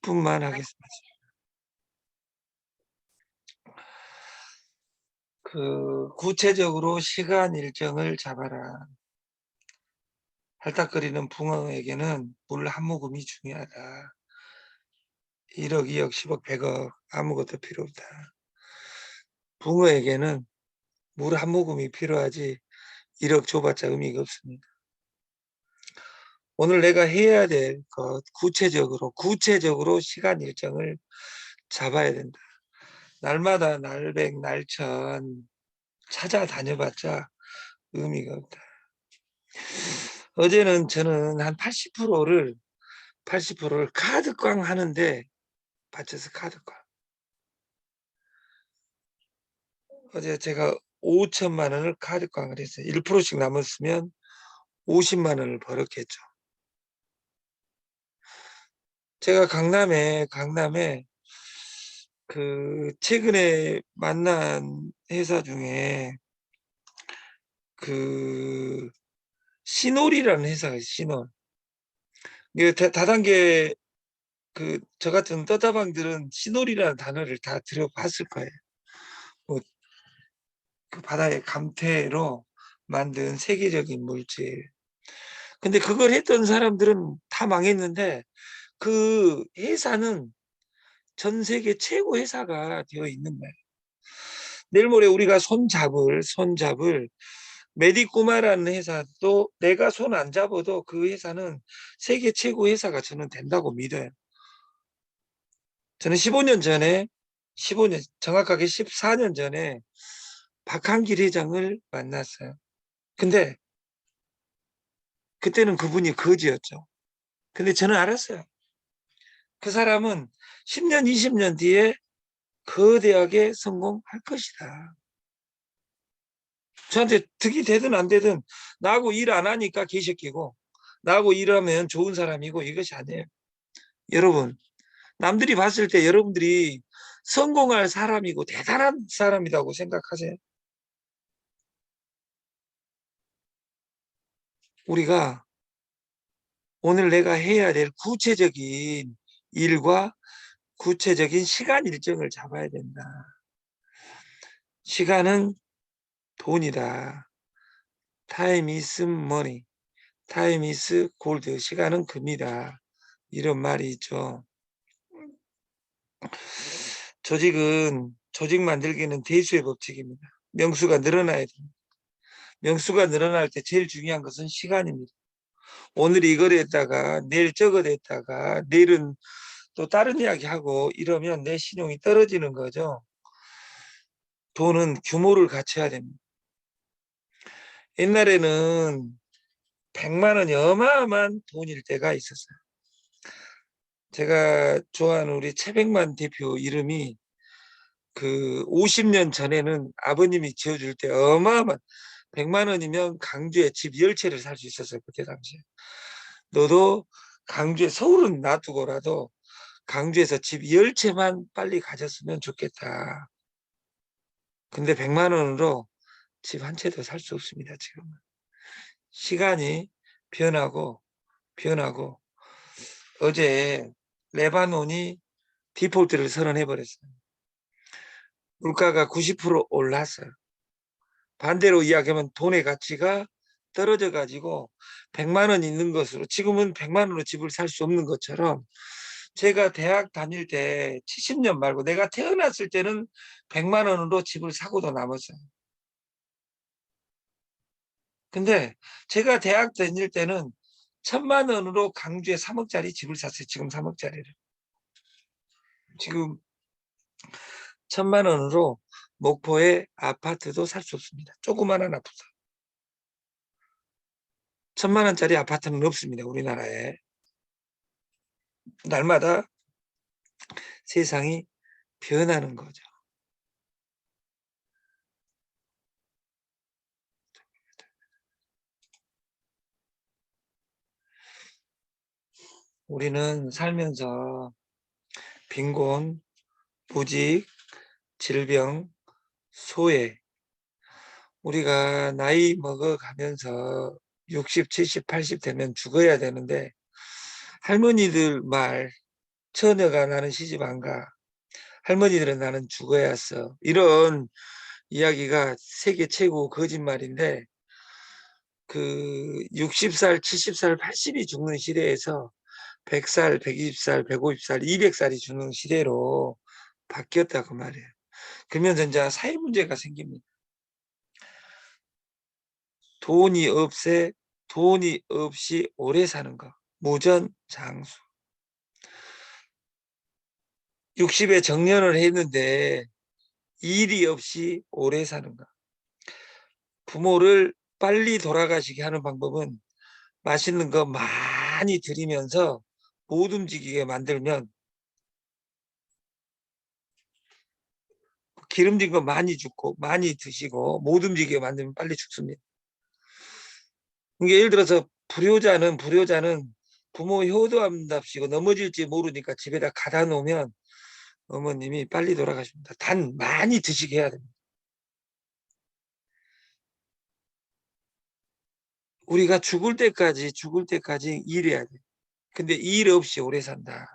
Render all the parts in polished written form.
10분만 하겠습니다. 구체적으로 시간 일정을 잡아라. 할딱거리는 붕어에게는 물 한 모금이 중요하다. 1억, 2억, 10억, 100억 아무것도 필요 없다. 붕어에게는 물 한 모금이 필요하지 1억 줘봤자 의미가 없습니다. 오늘 내가 해야 될 것 구체적으로 시간 일정을 잡아야 된다. 날마다 날백, 날천 찾아다녀봤자 의미가 없다. 어제는 저는 한 80%를 카드꽝 하는데 바쳐서 카드꽝. 어제 제가 5천만 원을 카드꽝을 했어요. 1%씩 남았으면 50만 원을 벌었겠죠. 제가 강남에 최근에 만난 회사 중에 시놀이라는 회사가 있어요. 시놀. 다단계 저 같은 떠다방들은 시놀이라는 단어를 다 들어봤을 거예요. 뭐, 그 바다의 감태로 만든 세계적인 물질. 근데 그걸 했던 사람들은 다 망했는데 그 회사는 전 세계 최고 회사가 되어 있는 거예요. 내일 모레 우리가 손잡을 메디코마라는 회사도 내가 손 안 잡아도 그 회사는 세계 최고 회사가 저는 된다고 믿어요. 저는 15년, 정확하게 14년 전에 박한길 회장을 만났어요. 근데 그때는 그분이 거지였죠. 근데 저는 알았어요. 그 사람은 10년, 20년 뒤에 거대하게 성공할 것이다. 저한테 득이 되든 안 되든 나하고 일 안 하니까 개새끼고 나하고 일하면 좋은 사람이고 이것이 아니에요. 여러분, 남들이 봤을 때 여러분들이 성공할 사람이고 대단한 사람이라고 생각하세요? 우리가 오늘 내가 해야 될 구체적인 일과 구체적인 시간 일정을 잡아야 된다. 시간은 돈이다. Time is money. Time is gold. 시간은 금이다. 이런 말이 있죠. 조직 만들기는 대수의 법칙입니다. 명수가 늘어나야 됩니다. 명수가 늘어날 때 제일 중요한 것은 시간입니다. 오늘 이걸 했다가 내일 저걸 했다가 내일은 또 다른 이야기 하고 이러면 내 신용이 떨어지는 거죠. 돈은 규모를 갖춰야 됩니다. 옛날에는 100만 원이 어마어마한 돈일 때가 있었어요. 제가 좋아하는 우리 최백만 대표 이름이 50년 전에는 아버님이 지어줄 때 어마어마한 100만 원이면 강주에 집 10채를 살 수 있었어요. 그때 당시에. 너도 강주에 서울은 놔두고라도 강주에서 집 10채만 빨리 가졌으면 좋겠다. 근데 100만 원으로 집 한 채도 살 수 없습니다. 지금은. 시간이 변하고 어제 레바논이 디폴트를 선언해버렸어요. 물가가 90% 올랐어요. 반대로 이야기하면 돈의 가치가 떨어져 가지고 100만 원 있는 것으로 지금은 100만 원으로 집을 살 수 없는 것처럼 제가 대학 다닐 때 70년 말고 내가 태어났을 때는 100만 원으로 집을 사고도 남았어요. 근데 제가 대학 다닐 때는 1000만 원으로 강주에 3억짜리 집을 샀어요. 지금 3억짜리를. 지금 1000만 원으로 목포에 아파트도 살 수 없습니다. 조그마한 아파트. 1000만 원짜리 아파트는 없습니다. 우리나라에. 날마다 세상이 변하는 거죠. 우리는 살면서 빈곤, 부직, 질병, 소외, 우리가 나이 먹어가면서 60, 70, 80 되면 죽어야 되는데 할머니들 말 처녀가 나는 시집 안 가. 할머니들은 나는 죽어야 써. 이런 이야기가 세계 최고 거짓말인데, 그 60살, 70살, 80이 죽는 시대에서 100살, 120살, 150살, 200살이 죽는 시대로 바뀌었다고 말이에요. 그러면서 이제 사회 문제가 생깁니다. 돈이 없이 오래 사는 거. 무전장수. 60에 정년을 했는데 일이 없이 오래 사는 거. 부모를 빨리 돌아가시게 하는 방법은 맛있는 거 많이 드리면서 못 움직이게 만들면, 기름진 거 많이 줍고 많이 드시고 못 움직이게 만들면 빨리 죽습니다. 이게 예를 들어서 불효자는 부모 효도한답시고 넘어질지 모르니까 집에다 가다 놓으면 어머님이 빨리 돌아가십니다. 단 많이 드시게 해야 됩니다. 우리가 죽을 때까지 일해야 돼. 근데 일 없이 오래 산다.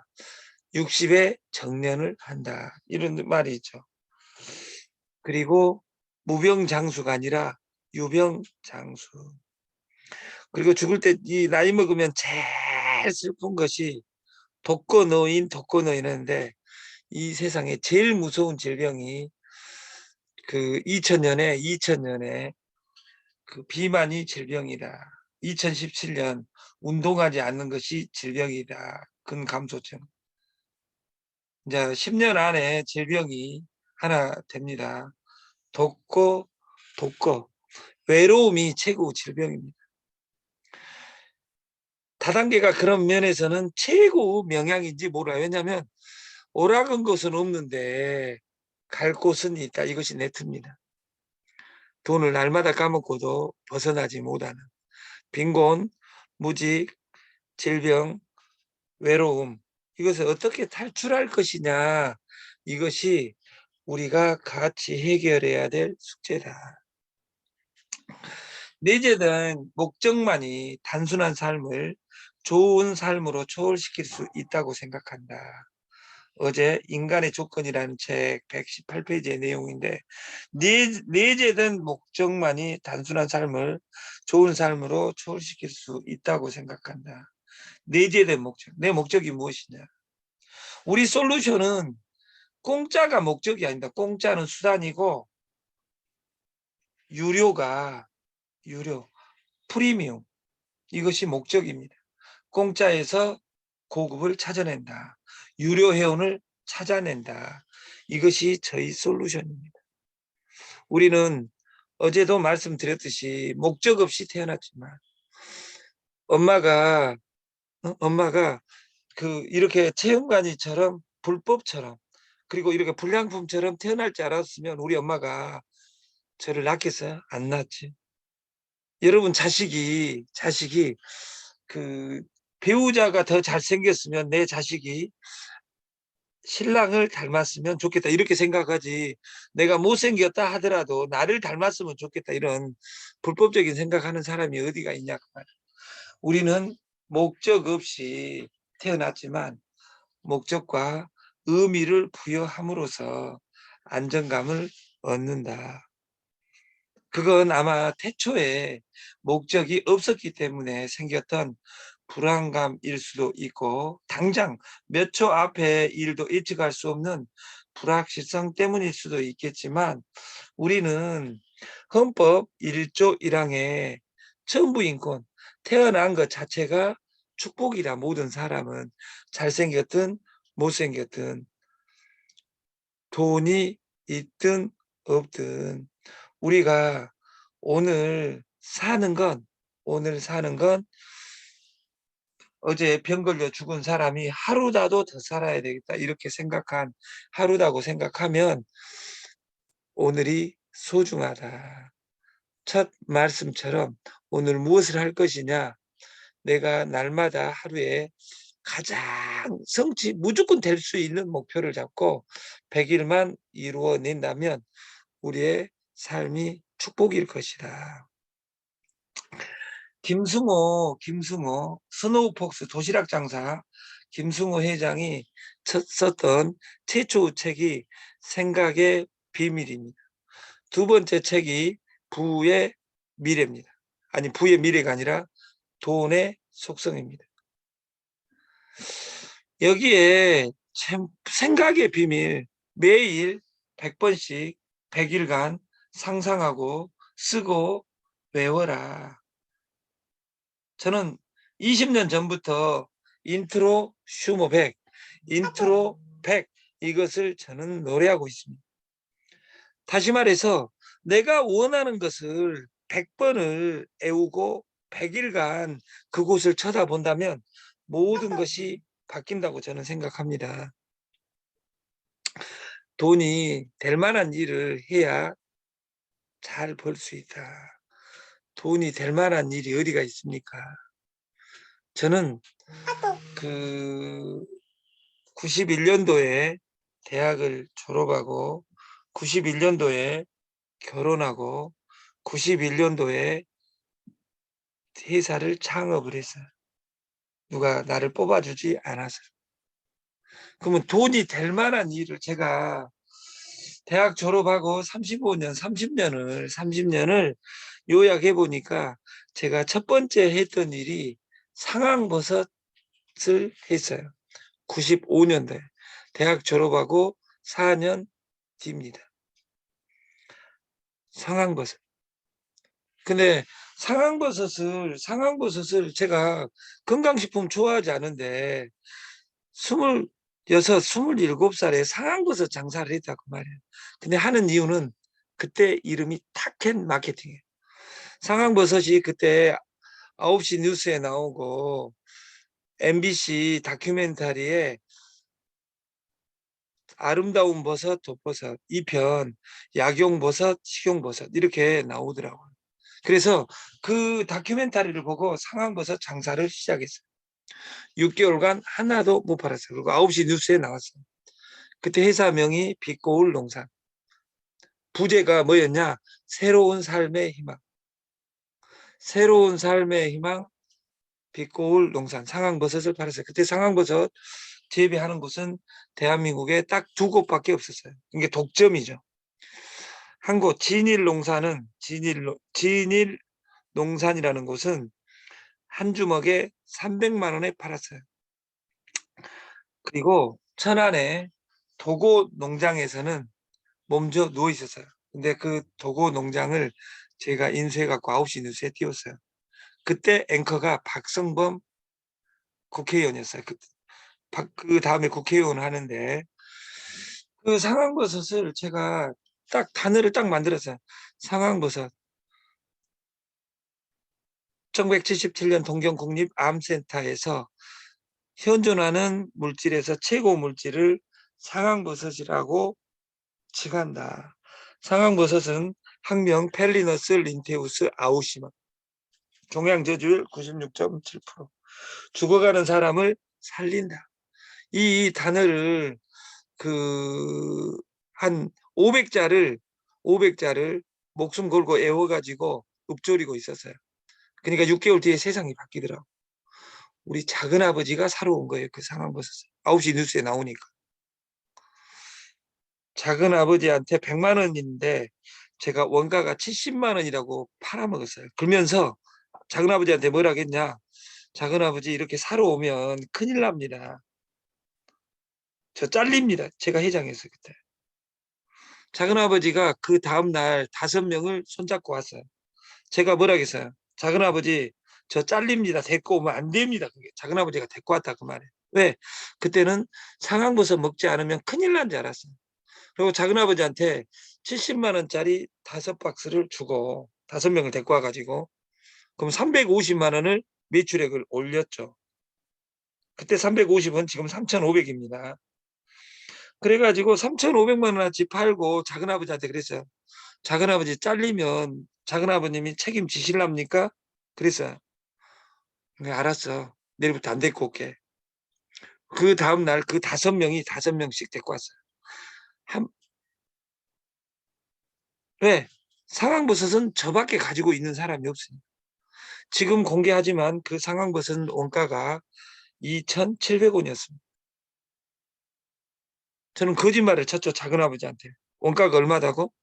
60에 정년을 한다. 이런 말이 있죠. 그리고 무병장수가 아니라 유병장수. 그리고 죽을 때 이 나이 먹으면 제일 슬픈 것이 독거노인인데, 이 세상에 제일 무서운 질병이 그 2000년에 그 비만이 질병이다. 2017년 운동하지 않는 것이 질병이다. 근감소증. 이제 10년 안에 질병이 하나 됩니다. 독거, 독거. 외로움이 최고 질병입니다. 다단계가 그런 면에서는 최고 명약인지 몰라요. 왜냐하면 오락은 곳은 없는데 갈 곳은 있다. 이것이 네트입니다. 돈을 날마다 까먹고도 벗어나지 못하는 빈곤, 무직, 질병, 외로움. 이것을 어떻게 탈출할 것이냐. 이것이 우리가 같이 해결해야 될 숙제다. 내재된 목적만이 단순한 삶을 좋은 삶으로 초월시킬 수 있다고 생각한다. 어제 인간의 조건이라는 책 118페이지의 내용인데, 내재된 목적만이 단순한 삶을 좋은 삶으로 초월시킬 수 있다고 생각한다. 내재된 목적. 내 목적이 무엇이냐? 우리 솔루션은 공짜가 목적이 아닙니다. 공짜는 수단이고, 유료가 유료, 프리미엄, 이것이 목적입니다. 공짜에서 고급을 찾아낸다. 유료 회원을 찾아낸다. 이것이 저희 솔루션입니다. 우리는 어제도 말씀드렸듯이 목적 없이 태어났지만, 엄마가 엄마가 그 이렇게 체험관이처럼 불법처럼, 그리고 이렇게 불량품처럼 태어날 줄 알았으면 우리 엄마가 저를 낳겠어요? 안 낳지. 여러분, 자식이 그 배우자가 더 잘생겼으면 내 자식이 신랑을 닮았으면 좋겠다 이렇게 생각하지, 내가 못생겼다 하더라도 나를 닮았으면 좋겠다 이런 불법적인 생각하는 사람이 어디가 있냐 그 말이야. 우리는 목적 없이 태어났지만 목적과 의미를 부여함으로써 안정감을 얻는다. 그건 아마 태초에 목적이 없었기 때문에 생겼던 불안감일 수도 있고, 당장 몇 초 앞의 일도 예측할 수 없는 불확실성 때문일 수도 있겠지만, 우리는 헌법 1조 1항에 천부인권, 태어난 것 자체가 축복이라. 모든 사람은 잘생겼든 못생겼든 돈이 있든 없든 우리가 오늘 사는 건 오늘 사는 건 어제 병 걸려 죽은 사람이 하루라도 더 살아야 되겠다 이렇게 생각한 하루라고 생각하면 오늘이 소중하다. 첫 말씀처럼 오늘 무엇을 할 것이냐, 내가 날마다 하루에 가장 무조건 될 수 있는 목표를 잡고 100일만 이루어낸다면 우리의 삶이 축복일 것이다. 김승호 스노우폭스 도시락 장사 김승호 회장이 썼던 최초 책이 생각의 비밀입니다. 두 번째 책이 부의 미래입니다. 아니, 부의 미래가 아니라 돈의 속성입니다. 여기에 참 생각의 비밀, 매일 100번씩 100일간 상상하고 쓰고 외워라. 저는 20년 전부터 인트로 슈머 100, 인트로 100 이것을 저는 노래하고 있습니다. 다시 말해서 내가 원하는 것을 100번을 애우고 100일간 그곳을 쳐다본다면 모든 것이 바뀐다고 저는 생각합니다. 돈이 될 만한 일을 해야 잘 벌 수 있다. 돈이 될 만한 일이 어디가 있습니까? 저는 그 91년도에 대학을 졸업하고 91년도에 결혼하고 91년도에 회사를 창업을 했어요. 누가 나를 뽑아주지 않아서. 그러면 돈이 될 만한 일을 제가 대학 졸업하고 35년, 30년을 요약해 보니까 제가 첫 번째 했던 일이 상황버섯을 했어요. 95년도에. 대학 졸업하고 4년 뒤입니다. 상황버섯. 근데 상황버섯을 제가 건강식품 좋아하지 않은데 26, 27살에 상황버섯 장사를 했다고 말이에요. 근데 하는 이유는 그때 이름이 타켓 마케팅이에요. 상황버섯이 그때 9시 뉴스에 나오고 MBC 다큐멘터리에 아름다운 버섯, 독버섯, 2편, 약용버섯, 식용버섯 이렇게 나오더라고요. 그래서 그 다큐멘터리를 보고 상황버섯 장사를 시작했어요. 6개월간 하나도 못 팔았어요. 그리고 9시 뉴스에 나왔어요. 그때 회사명이 빛고울 농산. 부제가 뭐였냐? 새로운 삶의 희망. 새로운 삶의 희망, 빛고울 농산, 상황버섯을 팔았어요. 그때 상황버섯 재배하는 곳은 대한민국에 딱 2곳밖에 없었어요. 이게 독점이죠. 한 곳, 진일 농산이라는 곳은 한 주먹에 300만 원에 팔았어요. 그리고 천안의 도고 농장에서는 몸져 누워 있었어요. 근데 그 도고 농장을 제가 인수해갖고 9시 뉴스에 띄웠어요. 그때 앵커가 박성범 국회의원이었어요. 그 다음에 국회의원 하는데 그 상황버섯을 제가 딱 단어를 딱 만들었어요. 상황버섯. 1977년 동경국립암센터에서 현존하는 물질에서 최고 물질을 상황버섯이라고 칭한다. 상황버섯은 학명 펠리너스 린테우스 아우시마. 종양 저주율 96.7%. 죽어가는 사람을 살린다. 이 단어를 한 500자를 목숨 걸고 애워가지고 읊조리고 있었어요. 그러니까 6개월 뒤에 세상이 바뀌더라고. 우리 작은아버지가 사러 온 거예요. 그 상황버섯을. 9시 뉴스에 나오니까. 작은아버지한테 100만 원인데 제가 원가가 70만 원이라고 팔아먹었어요. 그러면서 작은아버지한테 뭐라 했냐. 작은아버지 이렇게 사러 오면 큰일 납니다. 저 잘립니다. 제가 회장했어요. 그때. 작은아버지가 그 다음날 5명을 손잡고 왔어요. 제가 뭐라 했어요. 작은아버지 저 잘립니다. 데리고 오면 안 됩니다. 그게 작은아버지가 데리고 왔다 그 말이에요. 왜? 그때는 상황버섯 먹지 않으면 큰일 난 줄 알았어요. 그리고 작은아버지한테 70만 원짜리 5박스를 주고 5명을 데리고 와가지고 그럼 350만 원을 매출액을 올렸죠. 그때 350원 지금 3,500입니다. 그래가지고 3,500만 원어치 팔고 작은아버지한테 그랬어요. 작은아버지 잘리면 작은아버님이 책임지실랍니까? 그랬어요. 네, 알았어. 내일부터 안 데리고 올게. 그 다음날 그 5명이 5명씩 데리고 왔어요. 왜? 상황버섯은 저밖에 가지고 있는 사람이 없으니까. 지금 공개하지만 그 상황버섯 원가가 2,700원이었습니다. 저는 거짓말을 쳤죠. 작은아버지한테. 원가가 얼마다고?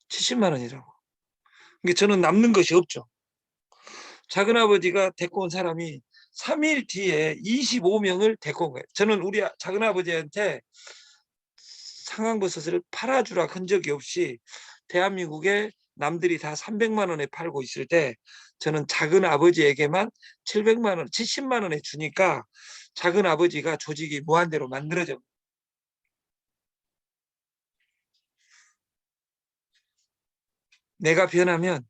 70만 원이라고. 그러니까 저는 남는 것이 없죠. 작은아버지가 데리고 온 사람이 3일 뒤에 25명을 데리고 온 거예요. 저는 우리 작은아버지한테 상황버섯을 팔아주라 한 적이 없이 대한민국에 남들이 다 300만 원에 팔고 있을 때 저는 작은아버지에게만 700만 원, 70만 원에 주니까 작은아버지가 조직이 무한대로 만들어져. 내가 변하면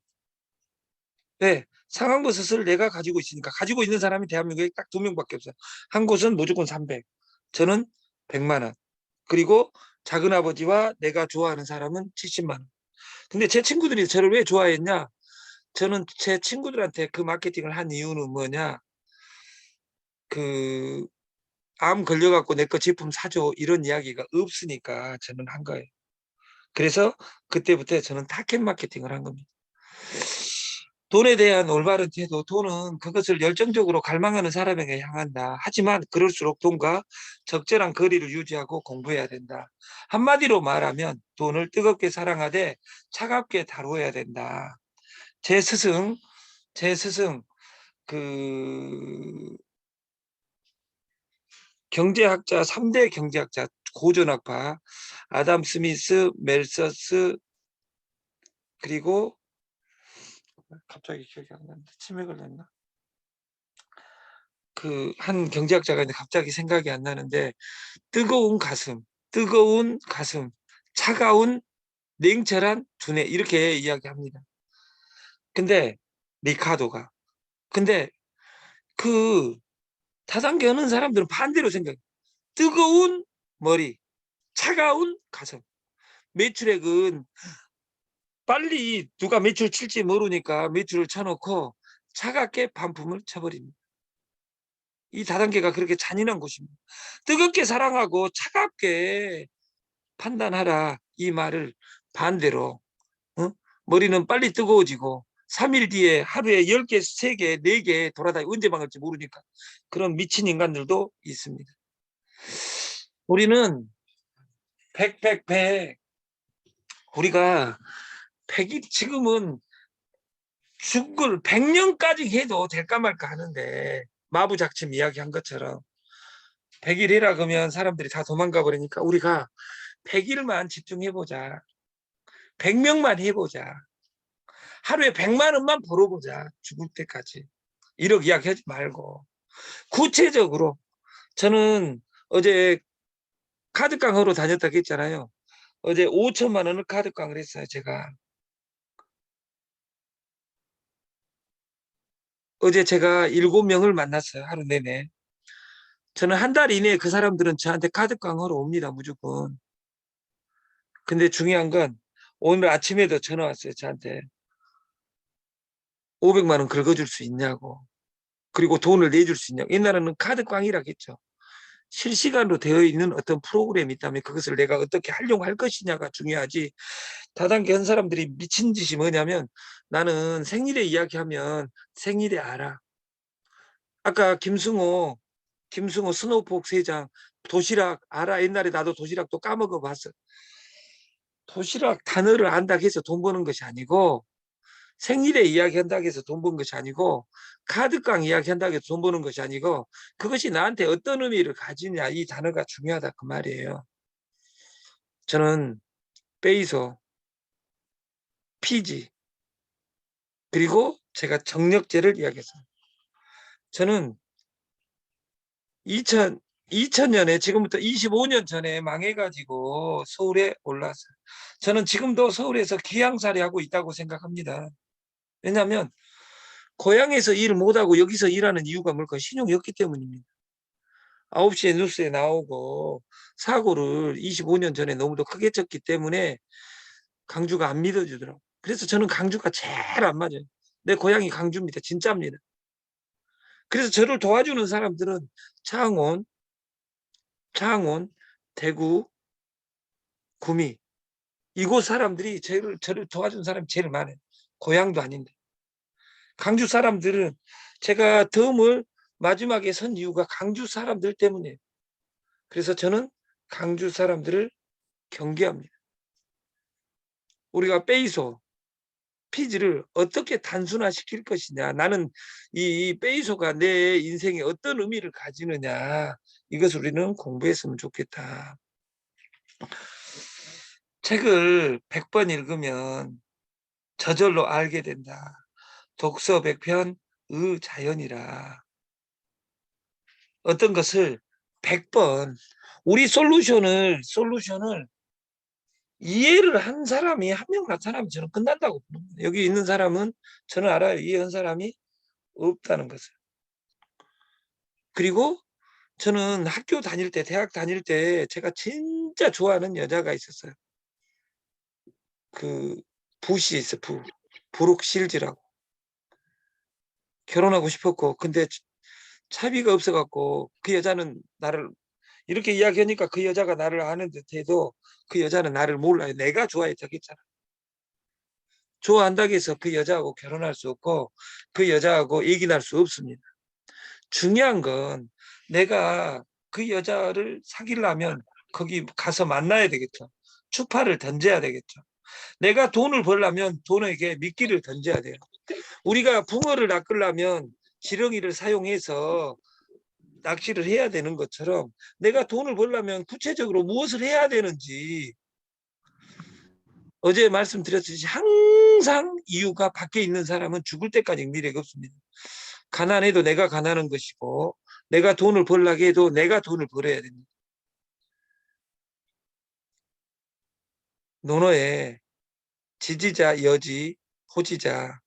네, 상황버섯을 내가 가지고 있으니까 가지고 있는 사람이 대한민국에 딱 2명밖에 없어요. 한 곳은 무조건 300, 저는 100만 원. 그리고 작은아버지와 내가 좋아하는 사람은 70만 원. 근데 제 친구들이 저를 왜 좋아했냐? 저는 제 친구들한테 그 마케팅을 한 이유는 뭐냐? 그 암 걸려갖고 내 거 제품 사줘 이런 이야기가 없으니까 저는 한 거예요. 그래서 그때부터 저는 타겟 마케팅을 한 겁니다. 돈에 대한 올바른 태도, 돈은 그것을 열정적으로 갈망하는 사람에게 향한다. 하지만 그럴수록 돈과 적절한 거리를 유지하고 공부해야 된다. 한마디로 말하면 돈을 뜨겁게 사랑하되 차갑게 다루어야 된다. 제 스승, 제 스승, 그 경제학자, 3대 경제학자, 고전학파, 아담 스미스, 멜서스, 그리고 갑자기 기억이 안 나는데 치매 걸렸나? 그 한 경제학자가 있는데 갑자기 생각이 안 나는데 뜨거운 가슴, 뜨거운 가슴, 차가운 냉철한 두뇌 이렇게 이야기합니다. 근데 리카도가 근데 그 다단계 하는 사람들은 반대로 생각해. 뜨거운 머리, 차가운 가슴. 매출액은 빨리 누가 매출 칠지 모르니까 매출을 쳐놓고 차갑게 반품을 쳐버립니다. 이 다단계가 그렇게 잔인한 곳입니다. 뜨겁게 사랑하고 차갑게 판단하라 이 말을 반대로 머리는 빨리 뜨거워지고 3일 뒤에 하루에 10개, 3개, 4개 돌아다니고 언제 망할지 모르니까 그런 미친 인간들도 있습니다. 우리는 우리가 지금은 죽을 100년까지 해도 될까 말까 하는데 마부작침 이야기한 것처럼 100일 해라 그러면 사람들이 다 도망가 버리니까 우리가 100일만 집중해보자. 100명만 해보자. 하루에 100만 원만 벌어보자. 죽을 때까지. 1억 이야기하지 말고. 구체적으로 저는 어제 카드깡으로 다녔다고 했잖아요. 어제 5천만 원을 카드깡을 했어요. 제가. 어제 제가 7명을 만났어요. 하루 내내. 저는 한 달 이내에 그 사람들은 저한테 카드깡으로 옵니다. 무조건. 근데 중요한 건 오늘 아침에도 전화 왔어요. 저한테. 500만 원 긁어줄 수 있냐고. 그리고 돈을 내줄 수 있냐고. 옛날에는 카드깡이라고 했죠. 실시간으로 되어 있는 어떤 프로그램이 있다면 그것을 내가 어떻게 활용할 것이냐가 중요하지. 다단계 한 사람들이 미친 짓이 뭐냐면 나는 생일에 이야기하면 생일에 알아. 아까 김승호 스노우폭 회장 도시락 알아. 옛날에 나도 도시락도 까먹어 봤어. 도시락 단어를 안다고 해서 돈 버는 것이 아니고 생일에 이야기한다고 해서 돈 버는 것이 아니고 카드깡 이야기한다고 해서 돈 버는 것이 아니고 그것이 나한테 어떤 의미를 가지냐 이 단어가 중요하다 그 말이에요. 저는 페이소, 피지 그리고 제가 정력제를 이야기했어요. 저는 2000년에 지금부터 25년 전에 망해가지고 서울에 올라왔어요. 저는 지금도 서울에서 기양살이 하고 있다고 생각합니다. 왜냐하면 고향에서 일 못하고 여기서 일하는 이유가 뭘까? 신용이 없기 때문입니다. 9시에 뉴스에 나오고 사고를 25년 전에 너무도 크게 쳤기 때문에 강주가 안 믿어주더라고요. 그래서 저는 강주가 제일 안 맞아요. 내 고향이 강주입니다. 진짜입니다. 그래서 저를 도와주는 사람들은 창원, 대구, 구미 이곳 사람들이 저를 도와준 사람이 제일 많아요. 고향도 아닌데. 강주 사람들은 제가 덤을 마지막에 선 이유가 강주 사람들 때문이에요. 그래서 저는 강주 사람들을 경계합니다. 우리가 페이소, 피지를 어떻게 단순화시킬 것이냐. 나는 이 페이소가 내 인생에 어떤 의미를 가지느냐. 이것을 우리는 공부했으면 좋겠다. 책을 100번 읽으면 저절로 알게 된다. 독서 100편 의자연이라. 어떤 것을 100번 우리 솔루션을 이해를 한 사람이 한 명 나타나면 저는 끝난다고 봅니다. 여기 있는 사람은 저는 알아요. 이해한 사람이 없다는 것을. 그리고 저는 학교 다닐 때, 대학 다닐 때 제가 진짜 좋아하는 여자가 있었어요. 그 부시 있어, 브룩 실즈라고. 결혼하고 싶었고, 근데 차비가 없어갖고 그 여자는 나를 이렇게 이야기하니까 그 여자가 나를 아는 듯해도 그 여자는 나를 몰라요. 내가 좋아했다고 했잖아. 좋아한다고 해서 그 여자하고 결혼할 수 없고 그 여자하고 얘기 날 수 없습니다. 중요한 건 내가 그 여자를 사귀려면 거기 가서 만나야 되겠죠. 추파를 던져야 되겠죠. 내가 돈을 벌려면 돈에게 미끼를 던져야 돼요. 우리가 붕어를 낚으려면 지렁이를 사용해서 낚시를 해야 되는 것처럼 내가 돈을 벌려면 구체적으로 무엇을 해야 되는지 어제 말씀드렸듯이 항상 이유가 밖에 있는 사람은 죽을 때까지 미래가 없습니다. 가난해도 내가 가난한 것이고 내가 돈을 벌려고 해도 내가 돈을 벌어야 됩니다. 논어에 지지자, 여지, 호지자,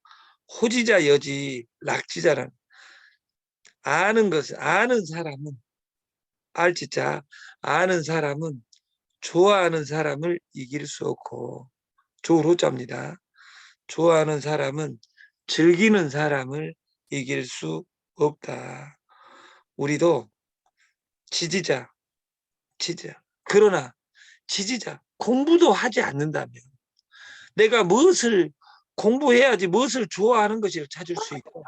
호지자, 여지, 락지자라는 아는 것을 아는 사람은 알지자 아는 사람은 좋아하는 사람을 이길 수 없고 좋을 호자입니다. 좋아하는 사람은 즐기는 사람을 이길 수 없다. 우리도 지지자. 그러나 지지자. 공부도 하지 않는다면 내가 무엇을 공부해야지 무엇을 좋아하는 것을 찾을 수 있고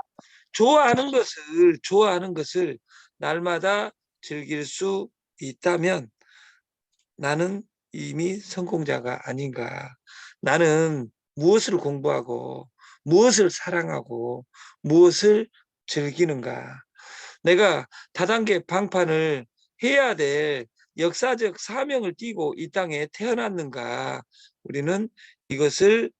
좋아하는 것을 날마다 즐길 수 있다면 나는 이미 성공자가 아닌가. 나는 무엇을 공부하고 무엇을 사랑하고 무엇을 즐기는가. 내가 다단계 방판을 해야 될 역사적 사명을 띠고 이 땅에 태어났는가. 우리는 이것을